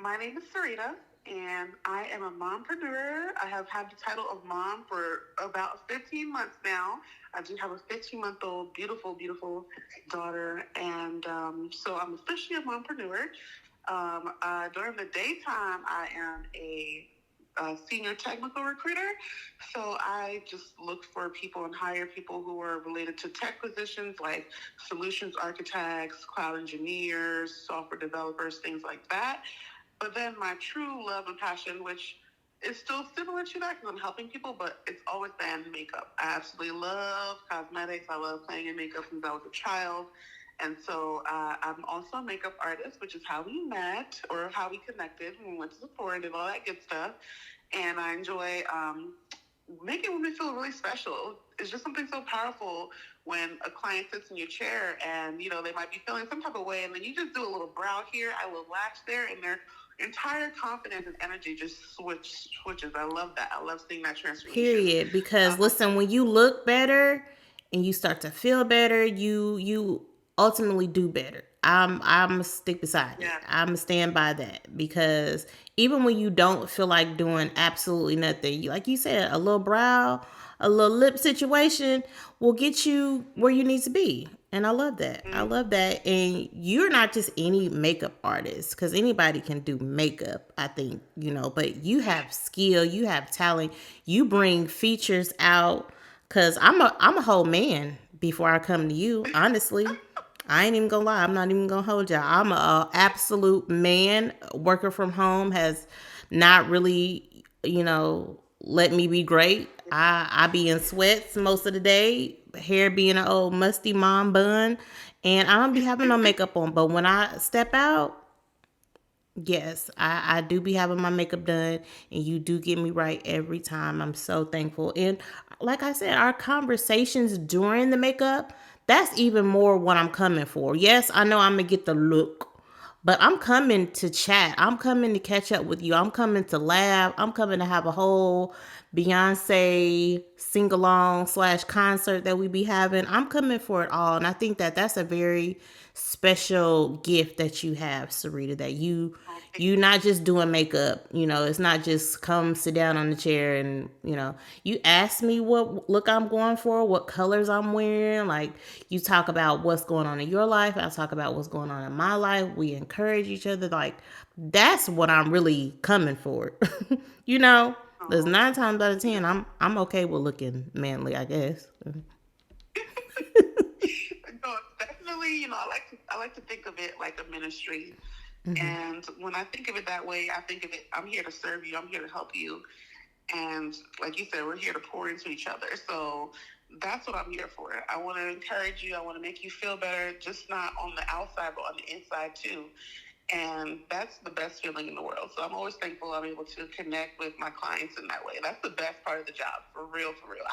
My name is Sarita, and I am a mompreneur. I have had the title of mom for about 15 months now. I do have a 15-month-old, beautiful, beautiful daughter, and so I'm officially a mompreneur. During the daytime, I am a senior technical recruiter. So I just look for people and hire people who are related to tech positions like solutions architects, cloud engineers, software developers, things like that. But then my true love and passion, which is still similar to that because I'm helping people, but it's always been makeup. I absolutely love cosmetics. I love playing in makeup since I was a child. And so I'm also a makeup artist, which is how we met or how we connected when we went to Sephora and all that good stuff. And I enjoy making women feel really special. It's just something so powerful when a client sits in your chair and, they might be feeling some type of way, and then you just do a little brow here, I will latch there, and their entire confidence and energy just switches. I love that. I love seeing that transformation. Period. Because listen, when you look better and you start to feel better, you ultimately do better. I'm a stick beside it. Yeah. I'm a stand by that because even when you don't feel like doing absolutely nothing, like you said, a little brow, a little lip situation will get you where you need to be. And I love that. I Mm-hmm. love that. And you're not just any makeup artist because anybody can do makeup, I think, but you have skill, you have talent, you bring features out. Cause I'm a whole man before I come to you, honestly. I ain't even gonna lie. I'm not even gonna hold y'all. I'm a absolute man. Working from home has not really, let me be great. I be in sweats most of the day, hair being an old musty mom bun, and I don't be having no makeup on. But when I step out, yes, I do be having my makeup done, and you do get me right every time. I'm so thankful. And like I said, our conversations during the makeup, that's even more what I'm coming for. Yes, I know I'm going to get the look, but I'm coming to chat. I'm coming to catch up with you. I'm coming to laugh. I'm coming to have a whole Beyonce sing along slash concert that we be having. I'm coming for it all. And I think that that's a very special gift that you have, Sarita, that you not just doing makeup. It's not just come sit down on the chair and you ask me what look I'm going for, what colors I'm wearing. Like, you talk about what's going on in your life, I talk about what's going on in my life. We encourage each other. Like, that's what I'm really coming for. you know there's Oh, 9 times out of 10 I'm okay with looking manly, I guess. no, definitely. I like to think of it like a ministry. Mm-hmm. And when I think of it that way, I think of it, I'm here to serve you. I'm here to help you. And like you said, we're here to pour into each other. So that's what I'm here for. I want to encourage you. I want to make you feel better, just not on the outside, but on the inside too. And that's the best feeling in the world. So I'm always thankful I'm able to connect with my clients in that way. That's the best part of the job, for real, for real.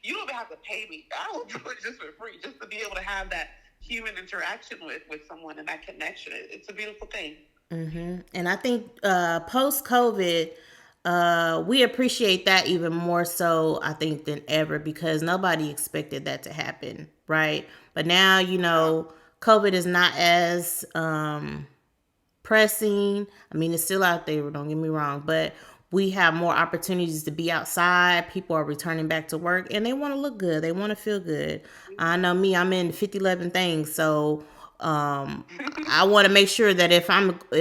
You don't even have to pay me. I will do it just for free, just to be able to have that human interaction with someone and that connection. It's a beautiful thing. Mm-hmm. And I think post COVID, we appreciate that even more so, I think, than ever because nobody expected that to happen, right? But now, Yeah. COVID is not as pressing. I mean, it's still out there, don't get me wrong, but we have more opportunities to be outside. People are returning back to work and they want to look good. They want to feel good. I know me, I'm in 5011 things. So I want to make sure that if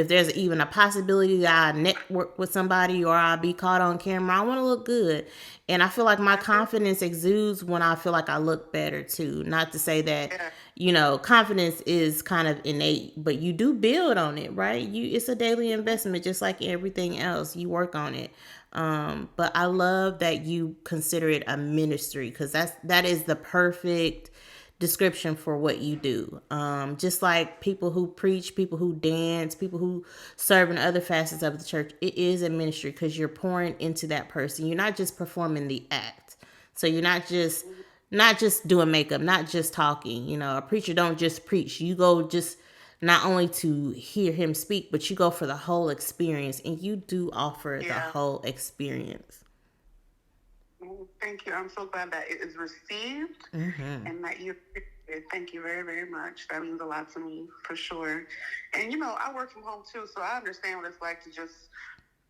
there's even a possibility that I network with somebody or I'll be caught on camera, I want to look good. And I feel like my confidence exudes when I feel like I look better too. Not to say that, Yeah. confidence is kind of innate, but you do build on it, right? It's a daily investment, just like everything else. You work on it. But I love that you consider it a ministry because that is the perfect description for what you do. Just like people who preach, people who dance, people who serve in other facets of the church, it is a ministry because you're pouring into that person. You're not just performing the act. So you're not just doing makeup, not just talking. A preacher don't just preach. You go just not only to hear him speak, but you go for the whole experience, and you do offer the Yeah. whole experience. Thank you. I'm so glad that it is received Mm-hmm. and that you're Thank you very, very much. That means a lot to me, for sure. And, I work from home too, so I understand what it's like to just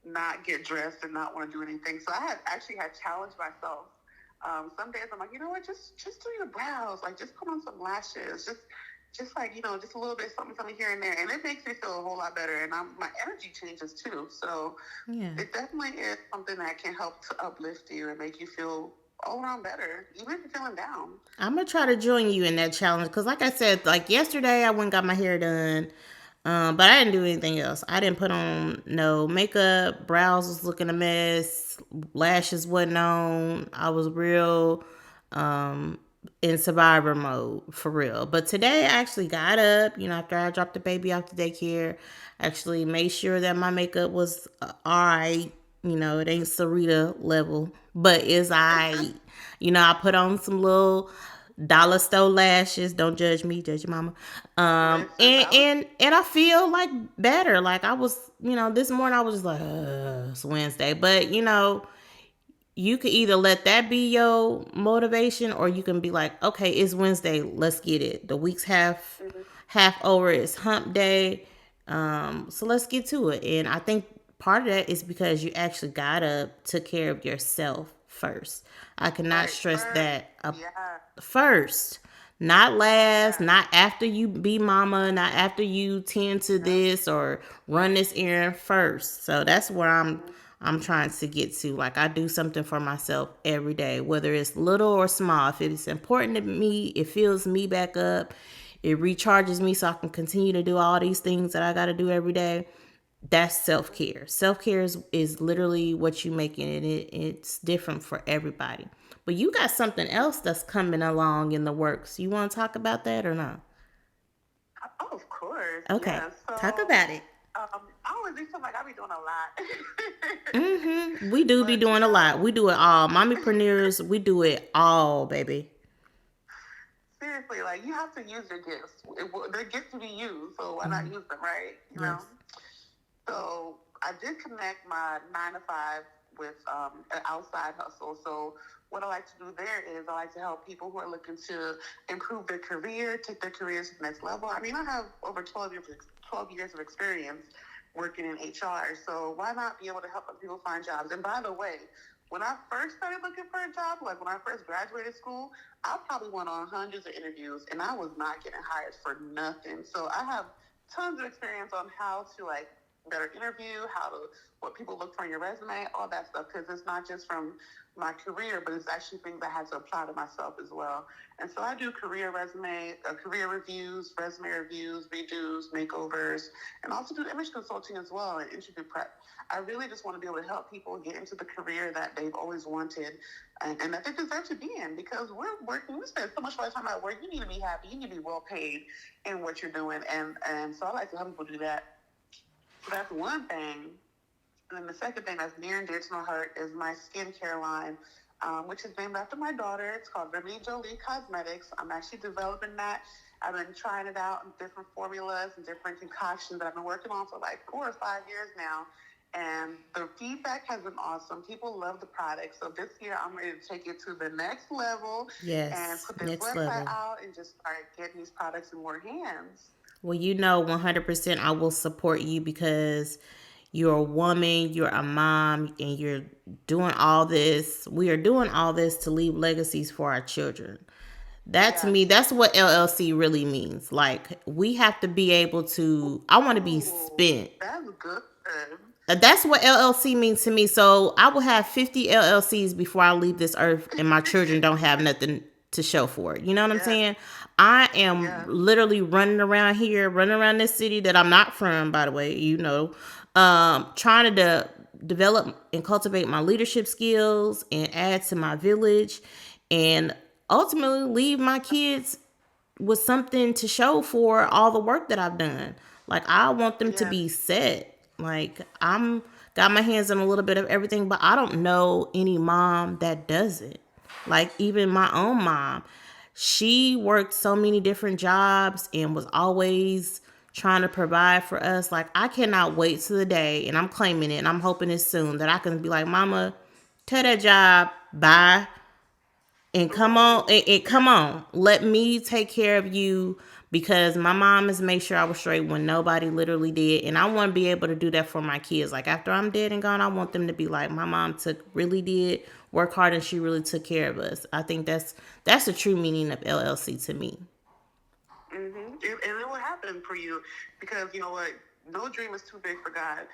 not get dressed and not want to do anything. So I had actually had challenged myself. Some days I'm like, you know what, just do your brows, like just put on some lashes, just like just a little bit something here and there, and it makes me feel a whole lot better, and my energy changes too. So Yeah. it definitely is something that can help to uplift you and make you feel all around better, even if you're feeling down. I'm gonna try to join you in that challenge because, like I said, like yesterday, I went and got my hair done, but I didn't do anything else. I didn't put on no makeup. Brows was looking a mess. Lashes wasn't on. I was real um, in survivor mode for real. But today, I actually got up. After I dropped the baby off to daycare, actually made sure that my makeup was all right. It ain't Sarita level, but it's all right. I put on some little dollar store lashes. Don't judge me, judge your mama. And I feel like better. Like I was, this morning I was just like, it's Wednesday. But you could either let that be your motivation, or you can be like, okay, it's Wednesday, let's get it. The week's half over. It's hump day. So let's get to it. And I think part of that is because you actually got up, took care of yourself first. I cannot stress that first. Not last, not after you be mama, not after you tend to this or run this errand first. So that's where I'm trying to get to. Like I do something for myself every day, whether it's little or small. If it's important to me, it fills me back up. It recharges me so I can continue to do all these things that I got to do every day. That's self-care. Self-care is literally what you make it. It's different for everybody. But you got something else that's coming along in the works. You want to talk about that or not? Oh, of course. Okay. Yeah. So, Talk about it. I always do something like I be doing a lot. We do be But, doing a lot. We do it all. Mommypreneurs, we do it all, baby. seriously, like you have to use your gifts. They're gifts to be used, so why not use them, right? Yes. So I did connect my 9 to 5 with an outside hustle. So what I like to do there is I like to help people who are looking to improve their career, take their careers to the next level. I mean, I have over 12 years of experience working in HR. So why not be able to help people find jobs? And by the way, when I first started looking for a job, like when I first graduated school, I probably went on hundreds of interviews and I was not getting hired for nothing. So I have tons of experience on how to better interview, what people look for in your resume, all that stuff, because it's not just from my career, but it's actually things I had to apply to myself as well. And so I do career reviews, resume reviews, redos, makeovers, and also do image consulting as well and interview prep. I really just want to be able to help people get into the career that they've always wanted and that they deserve to be in, because we spend so much of our time at work. You need to be happy. You need to be well paid in what you're doing. And so I like to help people do that. So that's one thing. And then the second thing that's near and dear to my heart is my skincare line, which is named after my daughter. It's called Remedy Jolie Cosmetics. I'm actually developing that. I've been trying it out in different formulas and different concoctions that I've been working on for like 4 or 5 years now. And the feedback has been awesome. People love the product. So this year, I'm ready to take it to the next level. Yes, and put this website out and just start getting these products in more hands. Well, 100% I will support you because you're a woman, you're a mom, and you're doing all this. We are doing all this to leave legacies for our children. That to me, that's what LLC really means. Like, we have to be able to, I want to be spent. That's good. That's what LLC means to me. So I will have 50 LLCs before I leave this earth, and my children don't have nothing to show for it. You know what I'm saying? I am literally running around this city that I'm not from, by the way, trying to develop and cultivate my leadership skills and add to my village and ultimately leave my kids with something to show for all the work that I've done. Like, I want them to be set. Like, I'm got my hands on a little bit of everything, but I don't know any mom that does it. Like, even my own mom, she worked so many different jobs and was always trying to provide for us. Like, I cannot wait to the day, and I'm claiming it, and I'm hoping it's soon, that I can be like, Mama, tell that job, bye, And come on, Ooh, come on. Let me take care of you because my mom has made sure I was straight when nobody literally did. And I want to be able to do that for my kids. Like after I'm dead and gone, I want them to be like, my mom really did work hard and she really took care of us. I think that's the true meaning of LLC to me. And it will happen for you because you know what? No dream is too big for God.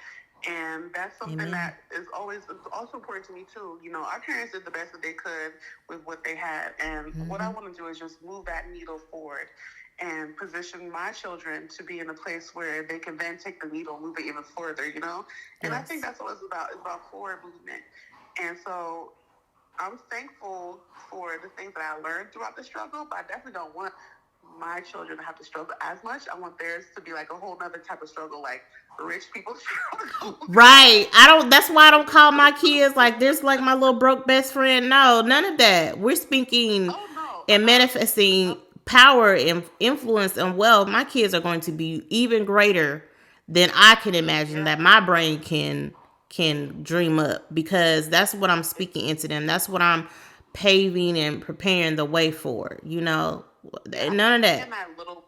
And that's something Amen. that is always it's also important to me too. You know, our parents did the best that they could with what they had. And what I want to do is just move that needle forward and position my children to be in a place where they can then take the needle and move it even further, you know? And I think Yes. that's what it's about. It's about forward movement. And so I'm thankful for the things that I learned throughout the struggle, but I definitely don't want my children to have to struggle as much. I want theirs to be like a whole nother type of struggle, like rich people struggle. Right. I don't that's why I don't call my kids like this like my little broke best friend. No, none of that. We're speaking Oh no. and manifesting power and influence and wealth. My kids are going to be even greater than I can imagine Yeah. that my brain can dream up because that's what I'm speaking into them. That's what I'm paving and preparing the way for. Yeah. None of And that. that little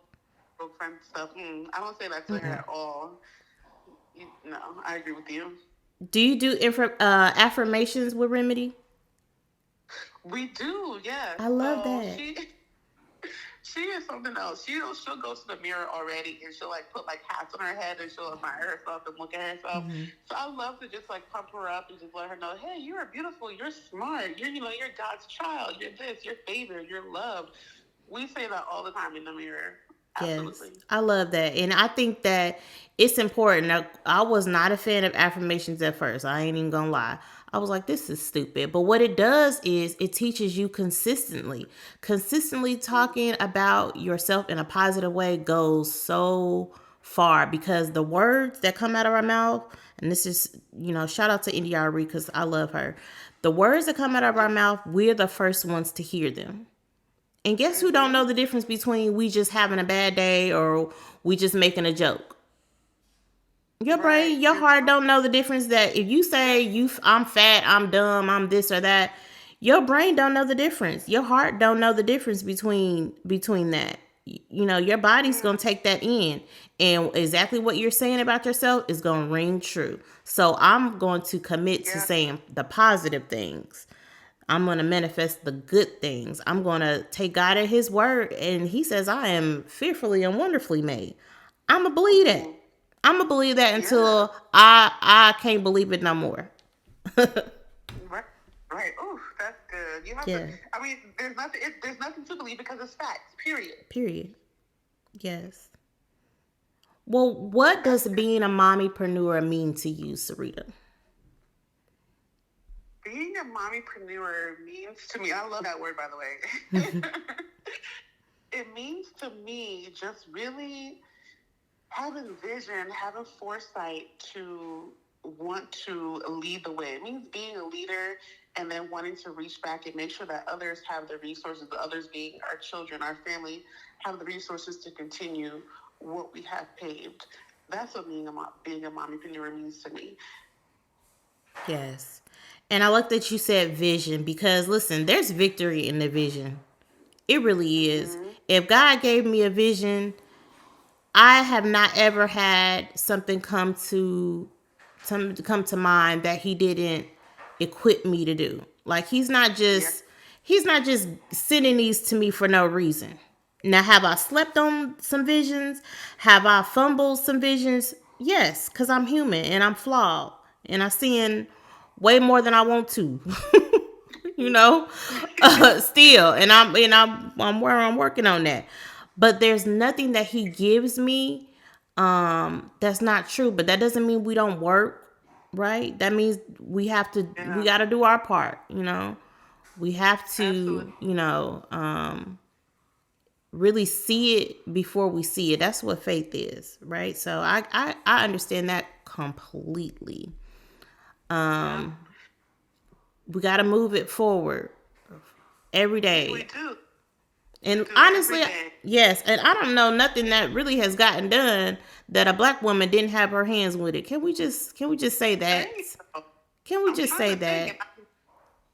broke friend stuff. I don't say that to her at all. No, I agree with you. Do you do affirmations with Remedy? We do, yes. I love So that. she is something else. She'll go to the mirror already and she'll like put like hats on her head and she'll admire herself and look at herself. So I love to just like pump her up and just let her know, hey, you are beautiful, you're smart, you're God's child, you're this, you're favored, you're loved. We say that all the time in the mirror. Yes, Absolutely. I love that. And I think that it's important. Now, I was not a fan of affirmations at first. I ain't even gonna lie. I was like, this is stupid. But what it does is it teaches you consistently. Consistently talking about yourself in a positive way goes so far because the words that come out of our mouth, and this is, shout out to India Ari because I love her. The words that come out of our mouth, we're the first ones to hear them. And guess who don't know the difference between we just having a bad day or we just making a joke? Your Right. brain, your You're heart true. don't know the difference that if you say I'm fat, I'm dumb, I'm this or that, your brain don't know the difference. Your heart don't know the difference between that. Your body's going to take that in and exactly what you're saying about yourself is going to ring true. So I'm going to commit to Yeah. saying the positive things. I'm going to manifest the good things. I'm going to take God at his word. And he says, I am fearfully and wonderfully made. I'm going to believe that. Ooh, I'm going to believe that yes. until I can't believe it no more. Right. Right. Oh, that's good. You have to. Yeah. I mean, there's nothing to believe because it's facts. Period. Period. Yes. Well, what That's does being a mommypreneur mean to you, Sarita? being a mommypreneur means to me. I love that word, by the way. It means to me just really having vision, having foresight to want to lead the way. It means being a leader and then wanting to reach back and make sure that others have the resources, the others being our children, our family, have the resources to continue what we have paved. That's what being a mommypreneur means to me. Yes. And I like that you said vision because listen, there's victory in the vision. It really is. If God gave me a vision, I have not ever had something come to mind that he didn't equip me to do. Like Yeah. he's not just sending these to me for no reason. Now have I slept on some visions? Have I fumbled some visions? Yes, cuz I'm human and I'm flawed and I sin way more than I want to. you know, still, and I'm where I'm working on that. But there's nothing that he gives me that's not true. But that doesn't mean we don't work, right? That means we Yeah. got to do our part. We have Absolutely. to, really see it before we see it. That's what faith is, right? So I understand that completely. Yeah. We got to move it forward every We day. do. We And do every honestly, day. yes, and I don't know nothing that really has gotten done that a black woman didn't have her hands with it. Can we just say There that? you go. Can we I'm just trying say to think, and that? I can't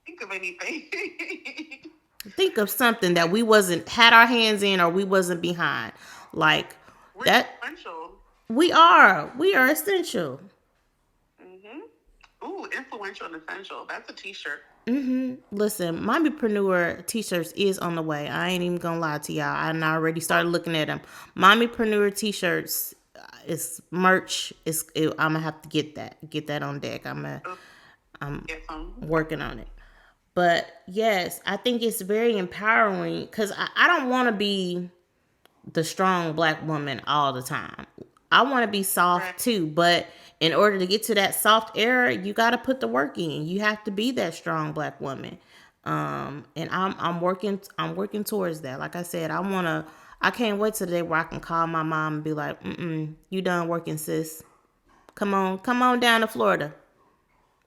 think of anything. Think of something that we wasn't had our hands in or we wasn't behind. Like We're that influential. we are. We are essential. Ooh, influential and essential. That's a T-shirt. Listen, Mommypreneur t-shirts is on the way. I ain't even gonna lie to y'all. I already started looking at them. Mommypreneur t-shirts is merch. I'm gonna have to get that on deck. I'm Get some. working on it. But yes, I think it's very empowering because I don't want to be the strong black woman all the time. I want to be Right. soft too, but in order to get to that soft era, you got to put the work in. You have to be that strong black woman. And I'm working towards that. Like I said, I can't wait till the day where I can call my mom and be like, you done working, sis. Come on down to Florida.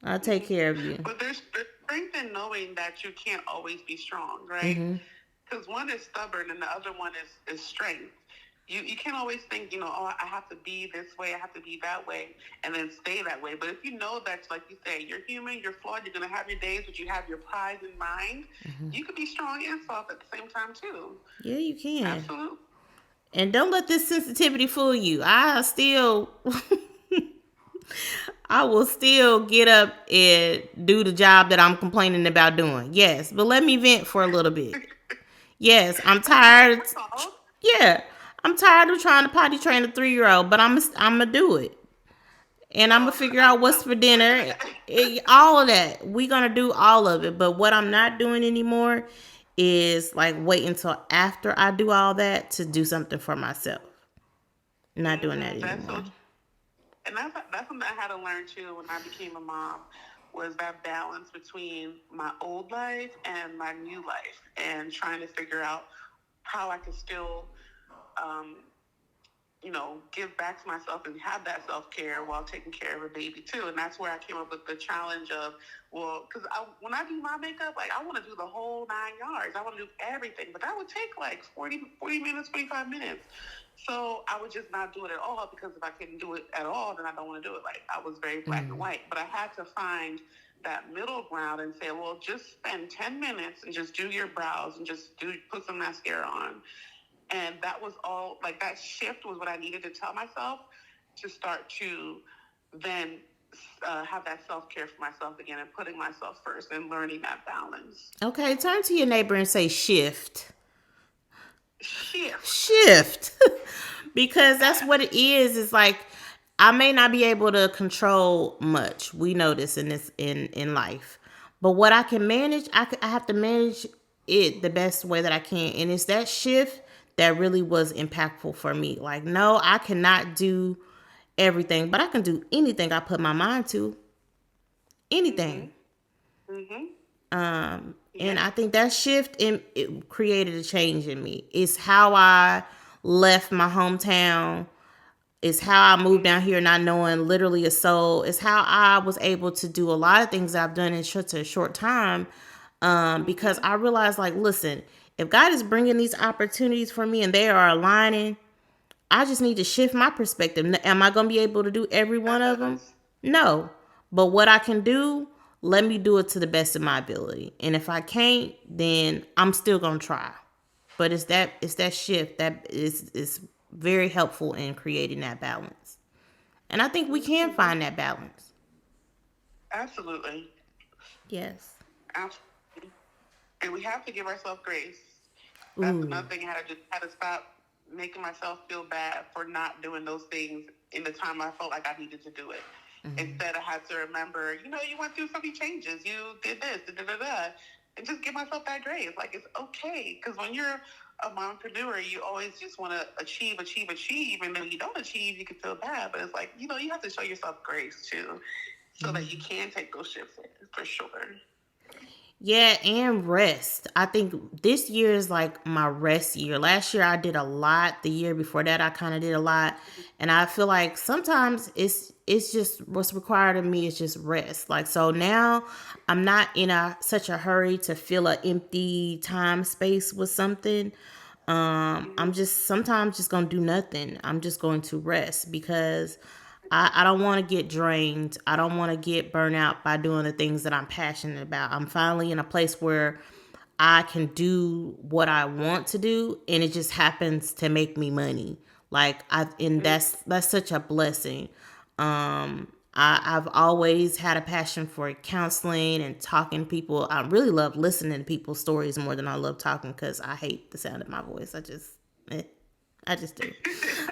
I'll take care of you. But there's strength in knowing that you can't always be strong, right? Because one is stubborn and the other one is strength. You can't always think, oh, I have to be this way, I have to be that way, and then stay that way. But if you know that, like you say, you're human, you're flawed, you're going to have your days, but you have your pride in mind, you could be strong and soft at the same time, too. Yeah, you can. Absolutely. And don't let this sensitivity fool you. I will still get up and do the job that I'm complaining about doing. Yes, but let me vent for a little bit. Yes, I'm tired. Yeah, I'm tired of trying to potty train a 3-year-old, but I'm gonna do it, and I'm gonna figure out what's for dinner. All of that, we gonna do all of it. But what I'm not doing anymore is like wait until after I do all that to do something for myself. Not doing that anymore. And that's something I had to learn too when I became a mom, was that balance between my old life and my new life, and trying to figure out how I could still, give back to myself and have that self-care while taking care of a baby too. And that's where I came up with the challenge of, because when I do my makeup, like I want to do the whole 9 yards. I want to do everything, but that would take like 40 minutes, 45 minutes. So I would just not do it at all, because if I couldn't do it at all, then I don't want to do it. Like I was very black and white, but I had to find that middle ground and say, well, just spend 10 minutes and just do your brows and just put some mascara on. And that was all, like that shift was what I needed to tell myself to start to then have that self-care for myself again, and putting myself first and learning that balance. Okay, turn to your neighbor and say shift. Shift. Because that's what it is. It's like I may not be able to control much. We know this in life. But what I can manage, I have to manage it the best way that I can. And it's that shift that really was impactful for me. Like, no, I cannot do everything, but I can do anything I put my mind to. Anything. And I think that shift it created a change in me. It's how I left my hometown. It's how I moved down here not knowing literally a soul. It's how I was able to do a lot of things I've done in such a short time. Because I realized, like, listen, if God is bringing these opportunities for me and they are aligning, I just need to shift my perspective. Am I going to be able to do every one of them? No. But what I can do, let me do it to the best of my ability. And if I can't, then I'm still going to try. But it's that shift that is very helpful in creating that balance. And I think we can find that balance. Absolutely. Yes. Absolutely. And we have to give ourselves grace. That's another thing. I had to stop making myself feel bad for not doing those things in the time I felt like I needed to do it. Instead, I had to remember, you went through so many changes. You did this, and just give myself that grace. Like, it's okay. Because when you're a mompreneur, you always just want to achieve. And then when you don't achieve, you can feel bad. But it's like, you have to show yourself grace, too, so that you can take those shifts for sure. Yeah, and rest. I think this year is like my rest year. Last year I did a lot. The year before that I kind of did a lot. And I feel like sometimes it's just what's required of me is just rest. Like, so now I'm not in such a hurry to fill an empty time space with something. I'm just sometimes just gonna do nothing. I'm just going to rest because I don't want to get drained. I don't want to get burnt out by doing the things that I'm passionate about. I'm finally in a place where I can do what I want to do, and it just happens to make me money. And that's such a blessing. I've always had a passion for counseling and talking to people. I really love listening to people's stories more than I love talking because I hate the sound of my voice. Eh, I just do.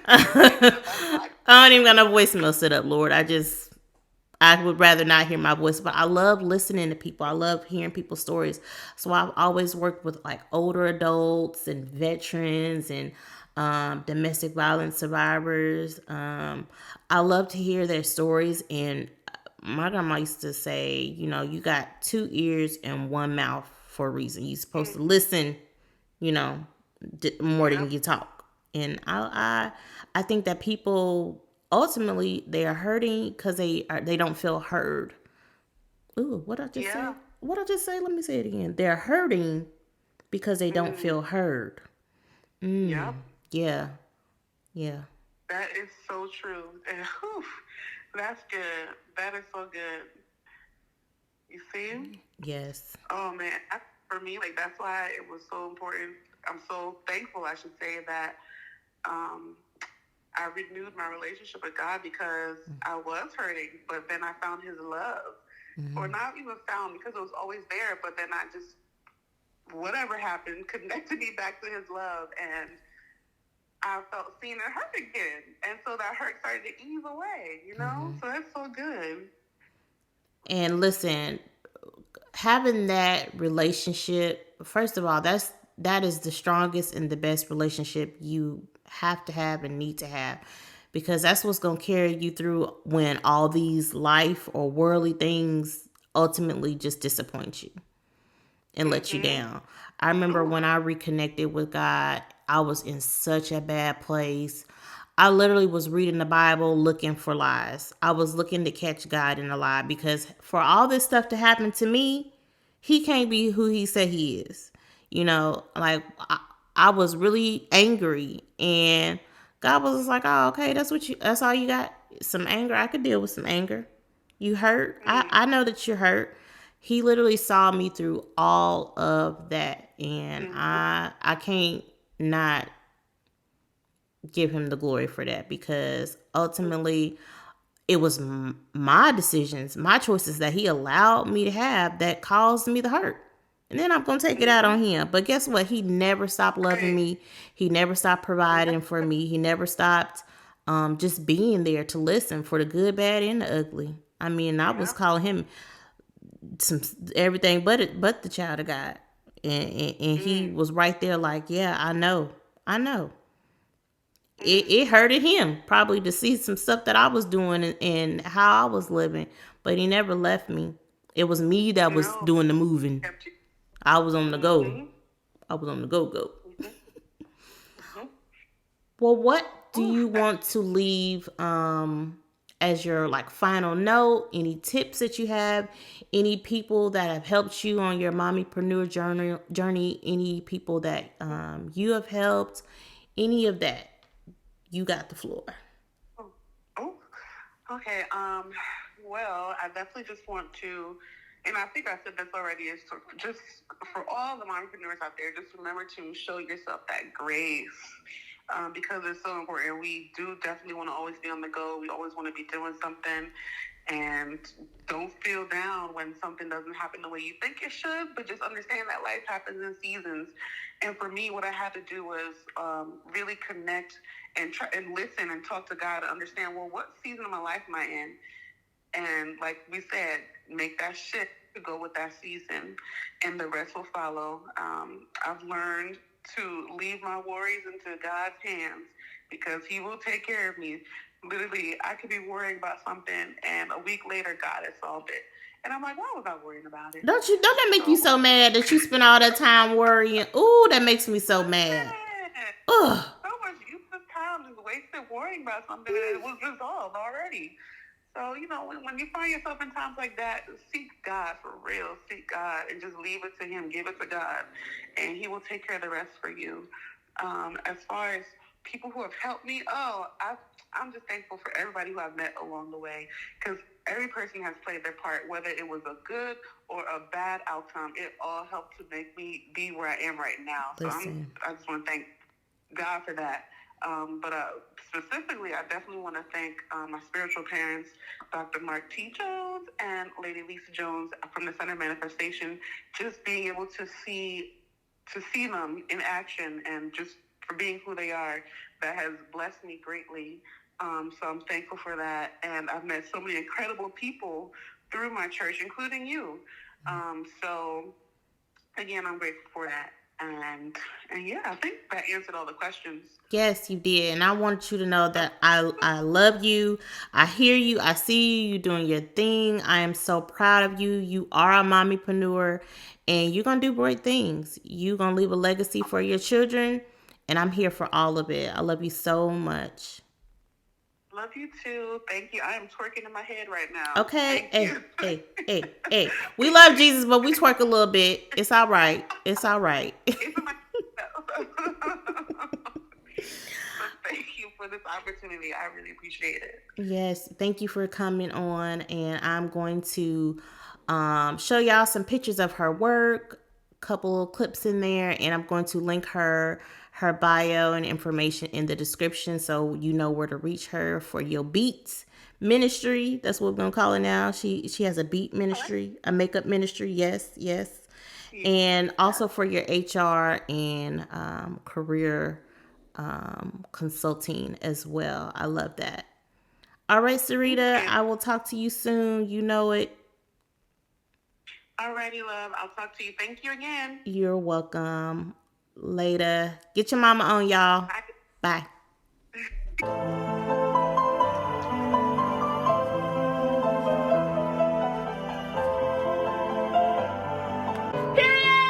I don't even got no voicemail set up, Lord. I would rather not hear my voice, but I love listening to people. I love hearing people's stories. So I've always worked with like older adults and veterans and domestic violence survivors. I love to hear their stories. And my grandma used to say, you got two ears and one mouth for a reason. You're supposed to listen, you know, more than you talk. And I think that people ultimately they are hurting because they don't feel heard. Ooh, what I just say? What I just say? Let me say it again. They're hurting because they don't feel heard. Yep. Yeah, yeah. That is so true. And whew, that's good. That is so good. You see? Yes. Oh man, for me, like that's why it was so important. I'm so thankful, I should say, that um, I renewed my relationship with God because I was hurting, but then I found His love, or not even found because it was always there, but then I just whatever happened connected me back to His love, and I felt seen and heard again, and so that hurt started to ease away. So that's so good. And listen, having that relationship, first of all, that is the strongest and the best relationship you have to have and need to have, because that's what's going to carry you through when all these life or worldly things ultimately just disappoint you and let you down. I remember when I reconnected with God, I was in such a bad place. I literally was reading the Bible looking for lies. I was looking to catch God in a lie, because for all this stuff to happen to me, He can't be who He said He is. I was really angry, and God was just like, "Oh, okay, that's all you got? Some anger? I could deal with some anger. You hurt? I know that you're hurt." He literally saw me through all of that, and I can't not give Him the glory for that, because ultimately it was my decisions, my choices that He allowed me to have that caused me the hurt. And then I'm going to take it out on Him. But guess what? He never stopped loving me. He never stopped providing for me. He never stopped just being there to listen for the good, bad, and the ugly. I mean, I was calling Him some everything but the child of God. And He was right there like, yeah, I know. It hurted Him probably to see some stuff that I was doing and how I was living, but He never left me. It was me that was doing the moving. I was on the go. I was on the go. Well, what do you want to leave as your like final note? Any tips that you have? Any people that have helped you on your mommypreneur journey? Any people that you have helped? Any of that? You got the floor. Oh, okay. Well, I definitely just want to, and I think I said this already, is just for all the mommypreneurs out there, just remember to show yourself that grace. Because it's so important. We do definitely want to always be on the go. We always want to be doing something. And don't feel down when something doesn't happen the way you think it should, but just understand that life happens in seasons. And for me, what I had to do was really connect and try and listen and talk to God to understand, well, what season of my life am I in? And like we said, make that shift to go with that season, and the rest will follow. I've learned to leave my worries into God's hands, because He will take care of me. Literally, I could be worrying about something, and a week later, God has solved it. And I'm like, why was I worrying about it? Don't that make you so mad that you spend all that time worrying? Ooh, that makes me so mad. Ugh. So much useless time is wasted worrying about something that it was resolved already. So, when you find yourself in times like that, seek God for real. Seek God and just leave it to Him. Give it to God, and He will take care of the rest for you. As far as people who have helped me, I'm just thankful for everybody who I've met along the way, because every person has played their part, whether it was a good or a bad outcome. It all helped to make me be where I am right now. So I just want to thank God for that. But specifically, I definitely want to thank my spiritual parents, Dr. Mark T. Jones and Lady Lisa Jones from the Center of Manifestation. Just being able to see them in action and just for being who they are, that has blessed me greatly. So I'm thankful for that. And I've met so many incredible people through my church, including you. So again, I'm grateful for that. And yeah, I think that answered all the questions. Yes, you did. And I want you to know that I love you. I hear you. I see you doing your thing. I am so proud of you. You are a mommypreneur and you're going to do great things. You're going to leave a legacy for your children. And I'm here for all of it. I love you so much. Love you too. Thank you. I am twerking in my head right now. Okay. Hey. We love Jesus, but we twerk a little bit. It's all right. It's all right. Thank you for this opportunity. I really appreciate it. Yes. Thank you for coming on. And I'm going to show y'all some pictures of her work, couple of clips in there, and I'm going to link her bio and information in the description so you know where to reach her for your beats ministry. That's what we're gonna call it now. She has a beat ministry, a makeup ministry. Yes. And also for your HR and career consulting as well. I love that. All right, Sarita, I will talk to you soon. You know it. Alrighty, love. I'll talk to you. Thank you again. You're welcome. Later. Get your mama on, y'all. Bye. Period.